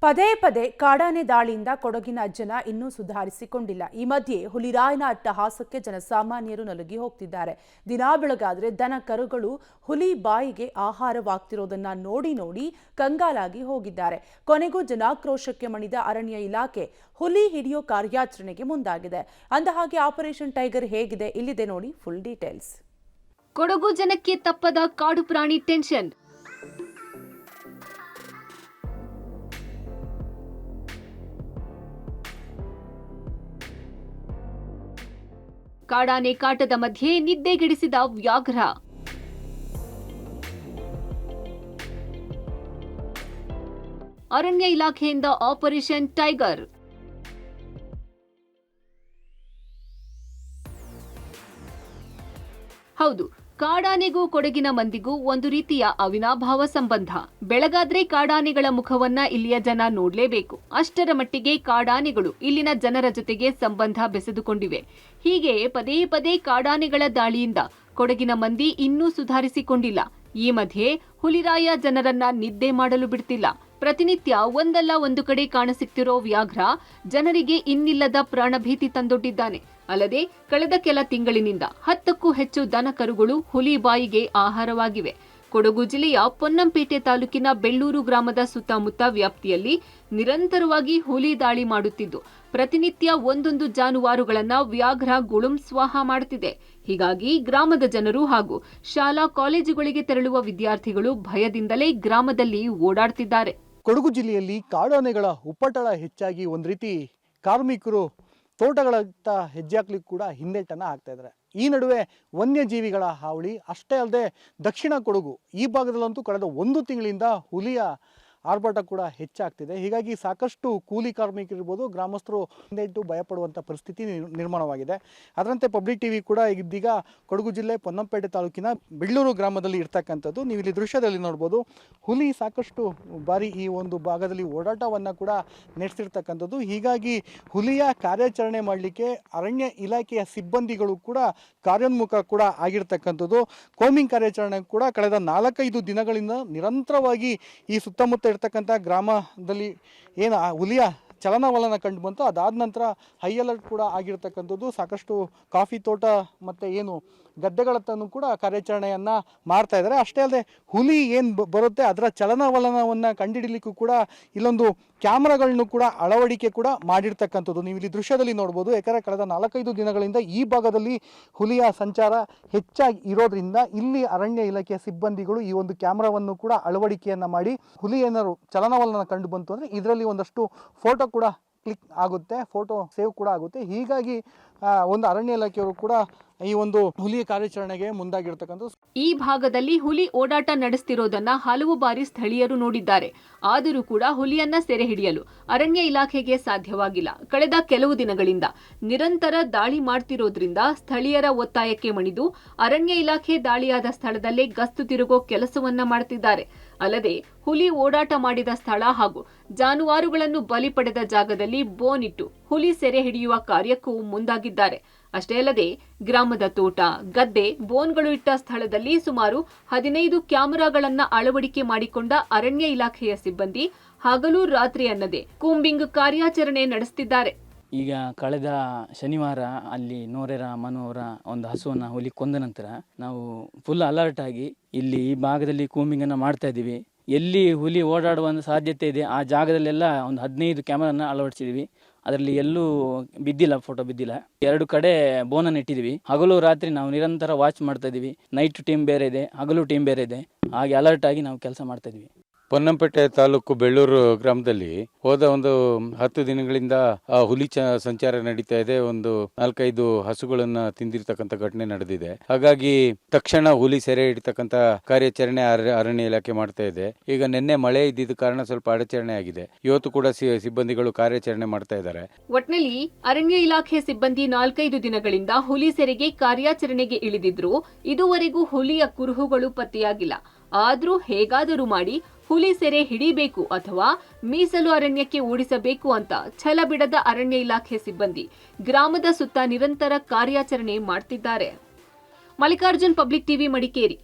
ಪದೇ ಪದೇ ಕಾಡಾನೆ ದಾಳಿಯಿಂದ ಕೊಡಗಿನ ಜನ ಇನ್ನೂ ಸುಧಾರಿಸಿಕೊಂಡಿಲ್ಲ. ಈ ಮಧ್ಯೆ ಹುಲಿರಾಯನ ಅಟ್ಟಹಾಸಕ್ಕೆ ಜನಸಾಮಾನ್ಯರು ನಲುಗಿ ಹೋಗ್ತಿದ್ದಾರೆ. ದಿನಾ ಬೆಳಗಾದ್ರೆ ದನ ಕರುಗಳು ಹುಲಿ ಬಾಯಿಗೆ ಆಹಾರವಾಗ್ತಿರೋದನ್ನ ನೋಡಿ ನೋಡಿ ಕಂಗಾಲಾಗಿ ಹೋಗಿದ್ದಾರೆ. ಕೊನೆಗೂ ಜನಾಕ್ರೋಶಕ್ಕೆ ಮಣಿದ ಅರಣ್ಯ ಇಲಾಖೆ ಹುಲಿ ಹಿಡಿಯೋ ಕಾರ್ಯಾಚರಣೆಗೆ ಮುಂದಾಗಿದೆ. ಅಂದಹಾಗೆ ಆಪರೇಷನ್ ಟೈಗರ್ ಹೇಗಿದೆ ಇಲ್ಲಿದೆ ನೋಡಿ ಫುಲ್ ಡೀಟೇಲ್ಸ್. ಕೊಡಗು ಜನಕ್ಕೆ ತಪ್ಪದ ಕಾಡು ಪ್ರಾಣಿ ಟೆನ್ಷನ್. ಕಾಡಾನೆ ಕಾಟದ ಮಧ್ಯೆ ನಿದ್ದೆಗೆಡಿಸಿದ ವ್ಯಾಘ್ರ. ಅರಣ್ಯ ಇಲಾಖೆಯಿಂದ ಆಪರೇಷನ್ ಟೈಗರ್. ಹೌದು, ಕಾಡಾನೆಗೂ ಕೊಡಗಿನ ಮಂದಿಗೂ ಒಂದು ರೀತಿಯ ಅವಿನಾಭಾವ ಸಂಬಂಧ. ಬೆಳಗಾದ್ರೆ ಕಾಡಾನೆಗಳ ಮುಖವನ್ನ ಇಲ್ಲಿಯ ಜನ ನೋಡ್ಲೇಬೇಕು. ಅಷ್ಟರ ಮಟ್ಟಿಗೆ ಕಾಡಾನೆಗಳು ಇಲ್ಲಿನ ಜನರ ಜೊತೆಗೆ ಸಂಬಂಧ ಬೆಸೆದುಕೊಂಡಿವೆ. ಹೀಗೆ ಪದೇ ಪದೇ ಕಾಡಾನೆಗಳ ದಾಳಿಯಿಂದ ಕೊಡಗಿನ ಮಂದಿ ಇನ್ನೂ ಸುಧಾರಿಸಿಕೊಂಡಿಲ್ಲ. ಈ ಮಧ್ಯೆ ಹುಲಿರಾಯ ಜನರನ್ನ ನಿದ್ದೆ ಮಾಡಲು ಬಿಡ್ತಿಲ್ಲ. ಪ್ರತಿನಿತ್ಯ ಒಂದಲ್ಲ ಒಂದು ಕಡೆ ಕಾಣಸಿಗ್ತಿರೋ ವ್ಯಾಘ್ರ ಜನರಿಗೆ ಇನ್ನಿಲ್ಲದ ಪ್ರಾಣಭೀತಿ ತಂದೊಡ್ಡಿದ್ದಾನೆ. ಅಲ್ಲದೆ ಕಳೆದ ಕೆಲ ತಿಂಗಳಿನಿಂದ 10ಕ್ಕೂ ಹೆಚ್ಚು ದನ ಕರುಗಳು ಹುಲಿ ಬಾಯಿಗೆ ಆಹಾರವಾಗಿವೆ. ಕೊಡಗು ಜಿಲ್ಲೆಯ ಪೊನ್ನಂಪೇಟೆ ತಾಲೂಕಿನ ಬೆಳ್ಳೂರು ಗ್ರಾಮದ ಸುತ್ತಮುತ್ತ ವ್ಯಾಪ್ತಿಯಲ್ಲಿ ನಿರಂತರವಾಗಿ ಹುಲಿ ದಾಳಿ ಮಾಡುತ್ತಿದ್ದು ಪ್ರತಿನಿತ್ಯ ಒಂದೊಂದು ಜಾನುವಾರುಗಳನ್ನ ವ್ಯಾಘ್ರ ಗುಳುಂಸ್ವಾಹ ಮಾಡುತ್ತಿದೆ. ಹೀಗಾಗಿ ಗ್ರಾಮದ ಜನರು ಹಾಗೂ ಶಾಲಾ ಕಾಲೇಜುಗಳಿಗೆ ತೆರಳುವ ವಿದ್ಯಾರ್ಥಿಗಳು ಭಯದಿಂದಲೇ ಗ್ರಾಮದಲ್ಲಿ ಓಡಾಡ್ತಿದ್ದಾರೆ. ಕೊಡಗು ಜಿಲ್ಲೆಯಲ್ಲಿ ಕಾಡಾನೆಗಳ ಉಪ್ಪಟಳ ಹೆಚ್ಚಾಗಿ ಒಂದು ರೀತಿ ಕಾರ್ಮಿಕರು ತೋಟಗಳತ್ತ ಹೆಜ್ಜೆ ಹಾಕ್ಲಿಕ್ಕೆ ಕೂಡ ಹಿಂದೇಟನ್ನು ಹಾಕ್ತಾ ಇದ್ದಾರೆ. ಈ ನಡುವೆ ವನ್ಯಜೀವಿಗಳ ಹಾವಳಿ ಅಷ್ಟೇ ಅಲ್ಲದೆ ದಕ್ಷಿಣ ಕೊಡಗು ಈ ಭಾಗದಲ್ಲಂತೂ ಕಳೆದ 1 ತಿಂಗಳಿಂದ ಹುಲಿಯ ಆರ್ಭಟ ಕೂಡ ಹೆಚ್ಚಾಗ್ತಿದೆ. ಹೀಗಾಗಿ ಸಾಕಷ್ಟು ಕೂಲಿ ಕಾರ್ಮಿಕರಿರ್ಬೋದು, ಗ್ರಾಮಸ್ಥರು ಹಿಂದೇಟು ಭಯಪಡುವಂಥ ಪರಿಸ್ಥಿತಿ ನಿರ್ಮಾಣವಾಗಿದೆ. ಅದರಂತೆ ಪಬ್ಲಿಕ್ ಟಿವಿ ಕೂಡ ಇದೀಗ ಕೊಡಗು ಜಿಲ್ಲೆ ಪೊನ್ನಂಪೇಟೆ ತಾಲೂಕಿನ ಬೆಳ್ಳೂರು ಗ್ರಾಮದಲ್ಲಿ ಇರ್ತಕ್ಕಂಥದ್ದು. ನೀವು ಇಲ್ಲಿ ದೃಶ್ಯದಲ್ಲಿ ನೋಡ್ಬೋದು, ಹುಲಿ ಸಾಕಷ್ಟು ಬಾರಿ ಈ ಒಂದು ಭಾಗದಲ್ಲಿ ಓಡಾಟವನ್ನು ಕೂಡ ನಡೆಸಿರ್ತಕ್ಕಂಥದ್ದು. ಹೀಗಾಗಿ ಹುಲಿಯ ಕಾರ್ಯಾಚರಣೆ ಮಾಡಲಿಕ್ಕೆ ಅರಣ್ಯ ಇಲಾಖೆಯ ಸಿಬ್ಬಂದಿಗಳು ಕೂಡ ಕಾರ್ಯೋನ್ಮುಖ ಕೂಡ ಆಗಿರ್ತಕ್ಕಂಥದ್ದು. ಕೋಮಿಂಗ್ ಕಾರ್ಯಾಚರಣೆ ಕೂಡ ಕಳೆದ 4-5 ದಿನಗಳಿಂದ ನಿರಂತರವಾಗಿ ಈ ಸುತ್ತಮುತ್ತ ಇರ್ತಕ್ಕಂಥ ಗ್ರಾಮದಲ್ಲಿ ಏನು ಹುಲಿಯ ಚಲನವಲನ ಕಂಡು ಬಂತು. ಅದಾದ ನಂತರ ಹೈ ಅಲರ್ಟ್ ಕೂಡ ಆಗಿರ್ತಕ್ಕಂಥದ್ದು. ಸಾಕಷ್ಟು ಕಾಫಿ ತೋಟ ಮತ್ತು ಏನು ಗದ್ದೆಗಳತ್ತೂ ಕೂಡ ಕಾರ್ಯಾಚರಣೆಯನ್ನು ಮಾಡ್ತಾ ಇದ್ದಾರೆ. ಅಷ್ಟೇ ಅಲ್ಲದೆ ಹುಲಿ ಏನು ಬರುತ್ತೆ ಅದರ ಚಲನವಲನವನ್ನು ಕಂಡುಹಿಡಲಿಕ್ಕೂ ಕೂಡ ಇಲ್ಲೊಂದು ಕ್ಯಾಮ್ರಾಗಳನ್ನು ಕೂಡ ಅಳವಡಿಕೆ ಕೂಡ ಮಾಡಿರ್ತಕ್ಕಂಥದ್ದು. ನೀವು ಇಲ್ಲಿ ದೃಶ್ಯದಲ್ಲಿ ನೋಡ್ಬೋದು. ಯಾಕಂದರೆ ಕಳೆದ 4-5 ದಿನಗಳಿಂದ ಈ ಭಾಗದಲ್ಲಿ ಹುಲಿಯ ಸಂಚಾರ ಹೆಚ್ಚಾಗಿ ಇರೋದ್ರಿಂದ ಇಲ್ಲಿ ಅರಣ್ಯ ಇಲಾಖೆಯ ಸಿಬ್ಬಂದಿಗಳು ಈ ಒಂದು ಕ್ಯಾಮ್ರಾವನ್ನು ಕೂಡ ಅಳವಡಿಕೆಯನ್ನು ಮಾಡಿ ಹುಲಿ ಏನಾದ್ರು ಚಲನವಲನ ಕಂಡು ಬಂತು ಅಂದರೆ ಇದರಲ್ಲಿ ಒಂದಷ್ಟು ಫೋಟೋ ಕೂಡ ಕ್ಲಿಕ್ ಆಗುತ್ತೆ, ಫೋಟೋ ಸೇವ್ ಕೂಡ ಆಗುತ್ತೆ. ಹೀಗಾಗಿ ಒಂದು ಅರಣ್ಯ ಇಲಾಖೆಯವರು ಕೂಡ ಈ ಒಂದು ಹುಲಿ ಕಾರ್ಯಾಚರಣೆಗೆ ಮುಂದಾಗಿರ್ತಕ್ಕಂಥ. ಈ ಭಾಗದಲ್ಲಿ ಹುಲಿ ಓಡಾಟ ನಡೆಸ್ತಿರೋದನ್ನ ಹಲವು ಬಾರಿ ಸ್ಥಳೀಯರು ನೋಡಿದ್ದಾರೆ. ಆದರೂ ಕೂಡ ಹುಲಿಯನ್ನ ಸೆರೆ ಹಿಡಿಯಲು ಅರಣ್ಯ ಇಲಾಖೆಗೆ ಸಾಧ್ಯವಾಗಿಲ್ಲ. ಕಳೆದ ಕೆಲವು ದಿನಗಳಿಂದ ನಿರಂತರ ದಾಳಿ ಮಾಡ್ತಿರೋದ್ರಿಂದ ಸ್ಥಳೀಯರ ಒತ್ತಾಯಕ್ಕೆ ಮಣಿದು ಅರಣ್ಯ ಇಲಾಖೆ ದಾಳಿಯಾದ ಸ್ಥಳದಲ್ಲೇ ಗಸ್ತು ತಿರುಗೋ ಕೆಲಸವನ್ನ ಮಾಡ್ತಿದ್ದಾರೆ. ಅಲ್ಲದೆ ಹುಲಿ ಓಡಾಟ ಮಾಡಿದ ಸ್ಥಳ ಹಾಗೂ ಜಾನುವಾರುಗಳನ್ನು ಬಲಿ ಪಡೆದ ಜಾಗದಲ್ಲಿ ಬೋನಿಟ್ಟು ಹುಲಿ ಸೆರೆ ಹಿಡಿಯುವ ಕಾರ್ಯಕ್ಕೂ ಮುಂದಾಗಿದ್ದಾರೆ. ಅಷ್ಟೇ ಅಲ್ಲದೆ ಗ್ರಾಮದ ತೋಟ, ಗದ್ದೆ, ಬೋನ್ಗಳು ಇಟ್ಟ ಸ್ಥಳದಲ್ಲಿ ಸುಮಾರು 15 ಕ್ಯಾಮೆರಾಗಳನ್ನ ಅಳವಡಿಕೆ ಮಾಡಿಕೊಂಡ ಅರಣ್ಯ ಇಲಾಖೆಯ ಸಿಬ್ಬಂದಿ ಹಗಲು ರಾತ್ರಿ ಅನ್ನದೆ ಕೂಂಬಿಂಗ್ ಕಾರ್ಯಾಚರಣೆ ನಡೆಸುತ್ತಿದ್ದಾರೆ. ಈಗ ಕಳೆದ ಶನಿವಾರ ಅಲ್ಲಿ ನೋರೆರ ಮನೋರ ಒಂದು ಹಸುವನ್ನು ಹುಲಿ ಕೊಂದ ನಂತರ ನಾವು ಫುಲ್ ಅಲರ್ಟ್ ಆಗಿ ಇಲ್ಲಿ ಈ ಭಾಗದಲ್ಲಿ ಕೂಂಬಿಂಗನ್ನು ಮಾಡ್ತಾ ಇದ್ದೀವಿ. ಎಲ್ಲಿ ಹುಲಿ ಓಡಾಡುವ ಸಾಧ್ಯತೆ ಇದೆ ಆ ಜಾಗದಲ್ಲೆಲ್ಲ ಒಂದು 15 ಕ್ಯಾಮರಾನ ಅಳವಡಿಸಿದ್ವಿ. ಅದರಲ್ಲಿ ಎಲ್ಲೂ ಬಿದ್ದಿಲ್ಲ, ಫೋಟೋ ಬಿದ್ದಿಲ್ಲ. 2 ಕಡೆ ಬೋನನ್ನು ಇಟ್ಟಿದ್ದೀವಿ. ಹಗಲು ರಾತ್ರಿ ನಾವು ನಿರಂತರ ವಾಚ್ ಮಾಡ್ತಾ ಇದ್ದೀವಿ. ನೈಟ್ ಟೀಮ್ ಬೇರೆ ಇದೆ, ಹಗಲು ಟೀಮ್ ಬೇರೆ ಇದೆ. ಹಾಗೆ ಅಲರ್ಟ್ ಆಗಿ ನಾವು ಕೆಲಸ ಮಾಡ್ತಾ ಇದ್ದೀವಿ. ಪೊನ್ನಂಪೇಟೆ ತಾಲೂಕು ಬೆಳ್ಳೂರು ಗ್ರಾಮದಲ್ಲಿ ಹೋದ ಒಂದು 10 ದಿನಗಳಿಂದ ಹುಲಿ ಸಂಚಾರ ನಡೀತಾ ಇದೆ. ಒಂದು 4-5 ಹಸುಗಳನ್ನ ತಿಂದಿರ್ತಕ್ಕಂಥ ಘಟನೆ ನಡೆದಿದೆ. ಹಾಗಾಗಿ ತಕ್ಷಣ ಹುಲಿ ಸೆರೆ ಹಿಡಿತಕ್ಕಂಥ ಕಾರ್ಯಾಚರಣೆ ಅರಣ್ಯ ಇಲಾಖೆ ಮಾಡ್ತಾ ಇದೆ. ಈಗ ನಿನ್ನೆ ಮಳೆ ಇದ್ದಿದ್ದ ಕಾರಣ ಸ್ವಲ್ಪ ಅಡಚಣೆ ಆಗಿದೆ. ಇವತ್ತು ಕೂಡ ಸಿಬ್ಬಂದಿಗಳು ಕಾರ್ಯಾಚರಣೆ ಮಾಡ್ತಾ ಇದ್ದಾರೆ. ಒಟ್ನಲ್ಲಿ ಅರಣ್ಯ ಇಲಾಖೆ ಸಿಬ್ಬಂದಿ 4-5 ದಿನಗಳಿಂದ ಹುಲಿ ಸೆರೆಗೆ ಕಾರ್ಯಾಚರಣೆಗೆ ಇಳಿದಿದ್ರು ಇದುವರೆಗೂ ಹುಲಿಯ ಕುರುಹುಗಳು ಪತ್ತೆಯಾಗಿಲ್ಲ. ಆದ್ರೂ ಹೇಗಾದರೂ ಮಾಡಿ ಹುಲಿ ಸೆರೆ ಹಿಡಿಬೇಕು ಅಥವಾ ಮೀಸಲು ಅರಣ್ಯಕ್ಕೆ ಓಡಿಸಬೇಕು ಅಂತ ಛಲ ಬಿಡದ ಅರಣ್ಯ ಇಲಾಖೆ ಸಿಬ್ಬಂದಿ ಗ್ರಾಮದ ಸುತ್ತ ನಿರಂತರ ಕಾರ್ಯಾಚರಣೆ ಮಾಡ್ತಿದ್ದಾರೆ. Mallikarjun, public TV, Madikeri.